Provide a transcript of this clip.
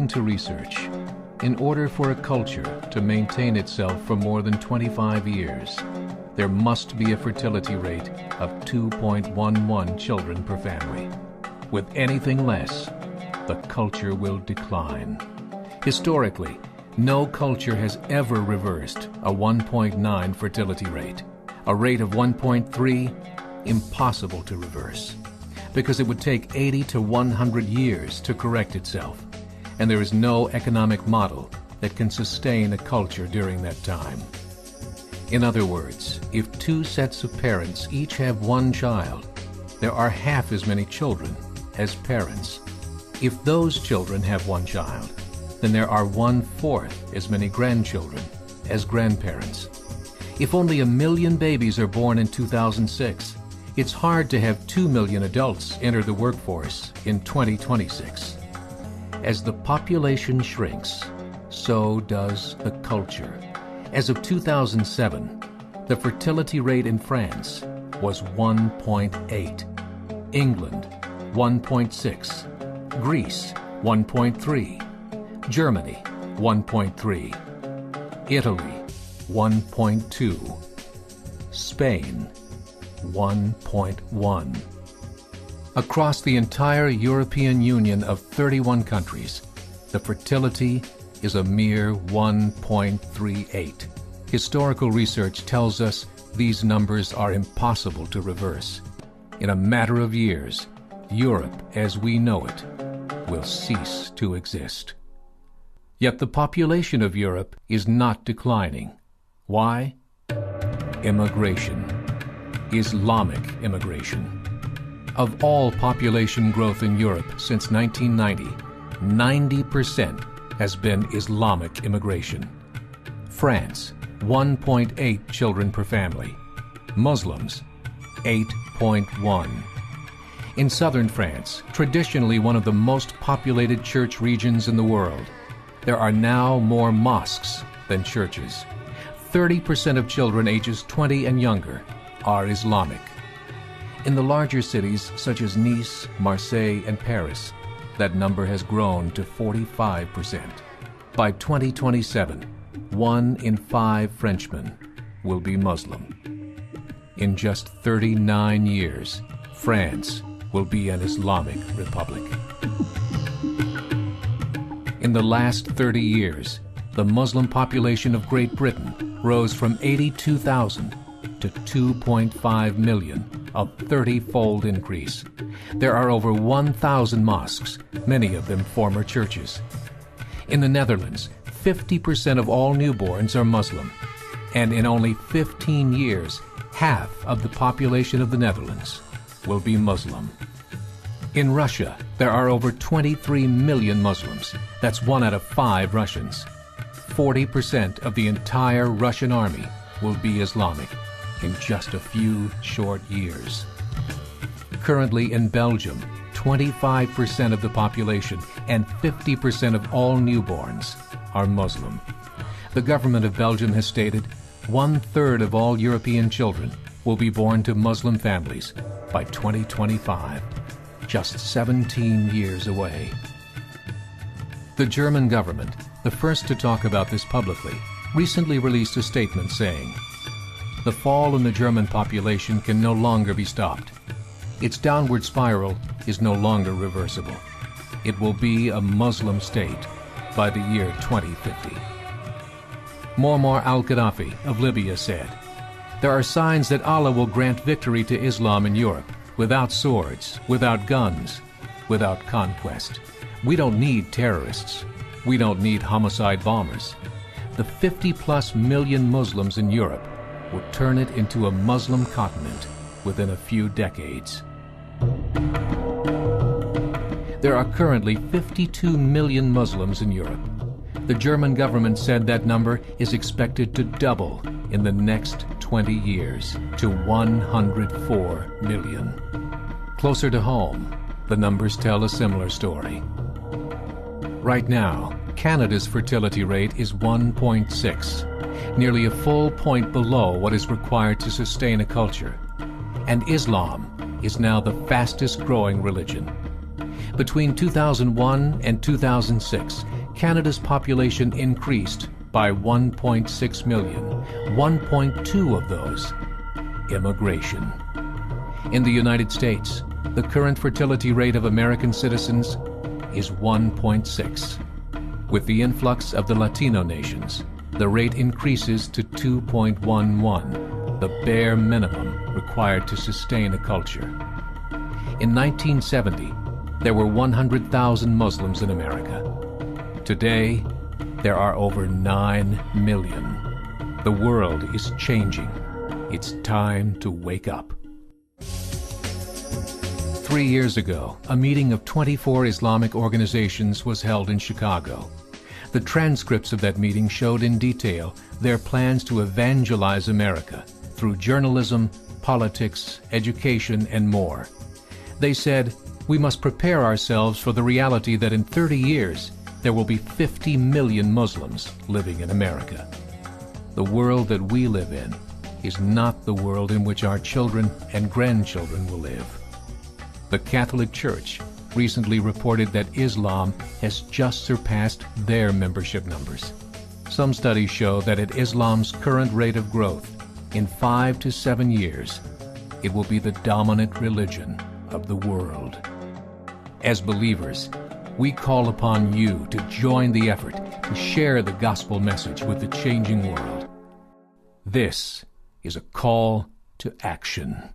According to research, in order for a culture to maintain itself for more than 25 years, there must be a fertility rate of 2.11 children per family. With anything less, the culture will decline. Historically, no culture has ever reversed a 1.9 fertility rate. A rate of 1.3, impossible to reverse, because it would take 80 to 100 years to correct itself, and there is no economic model that can sustain a culture during that time. In other words, if two sets of parents each have one child, there are half as many children as parents. If those children have one child, then there are 1/4 as many grandchildren as grandparents. If only 1 million babies are born in 2006, it's hard to have 2 million adults enter the workforce in 2026. As the population shrinks, so does the culture. As of 2007, the fertility rate in France was 1.8, England 1.6, Greece 1.3, Germany 1.3, Italy 1.2, Spain 1.1. Across the entire European Union of 31 countries, the fertility is a mere 1.38. Historical research tells us these numbers are impossible to reverse. In a matter of years, Europe as we know it will cease to exist. Yet the population of Europe is not declining. Why? Immigration. Islamic immigration. Of all population growth in Europe since 1990, 90% has been Islamic immigration. France, 1.8 children per family. Muslims, 8.1. In southern France, traditionally one of the most populated church regions in the world, there are now more mosques than churches. 30% of children ages 20 and younger are Islamic. In the larger cities such as Nice, Marseille, and Paris, that number has grown to 45%. By 2027, 1 in 5 Frenchmen will be Muslim. In just 39 years, France will be an Islamic republic. In the last 30 years, the Muslim population of Great Britain rose from 82,000 to 2.5 million, a 30-fold increase. There are over 1,000 mosques, many of them former churches. In the Netherlands, 50% of all newborns are Muslim, and in only 15 years, half of the population of the Netherlands will be Muslim. In Russia, there are over 23 million Muslims. That's 1 out of 5 Russians. 40% of the entire Russian army will be Islamic in just a few short years. Currently in Belgium, 25% of the population and 50% of all newborns are Muslim. The government of Belgium has stated 1/3 of all European children will be born to Muslim families by 2025, just 17 years away. The German government, the first to talk about this publicly, recently released a statement saying, "The fall in the German population can no longer be stopped. Its downward spiral is no longer reversible. It will be a Muslim state by the year 2050. Muammar al-Gaddafi of Libya said, "There are signs that Allah will grant victory to Islam in Europe without swords, without guns, without conquest. We don't need terrorists. We don't need homicide bombers. The 50+ million Muslims in Europe will turn it into a Muslim continent within a few decades." There are currently 52 million Muslims in Europe. The German government said that number is expected to double in the next 20 years to 104 million. Closer to home, the numbers tell a similar story. Right now, Canada's fertility rate is 1.6, nearly a full point below what is required to sustain a culture. And Islam is now the fastest growing religion. Between 2001 and 2006, Canada's population increased by 1.6 million, 1.2 of those immigration. In the United States, the current fertility rate of American citizens is 1.6. With the influx of the Latino nations, the rate increases to 2.11, the bare minimum required to sustain a culture. In 1970, there were 100,000 Muslims in America. Today, there are over 9 million. The world is changing. It's time to wake up. 3 years ago, a meeting of 24 Islamic organizations was held in Chicago. The transcripts of that meeting showed in detail their plans to evangelize America through journalism, politics, education, and more. They said, we must prepare ourselves for the reality that in 30 years, there will be 50 million Muslims living in America. The world that we live in is not the world in which our children and grandchildren will live. The Catholic Church recently reported that Islam has just surpassed their membership numbers. Some studies show that at Islam's current rate of growth, in 5 to 7 years, it will be the dominant religion of the world. As believers, we call upon you to join the effort to share the gospel message with the changing world. This is a call to action.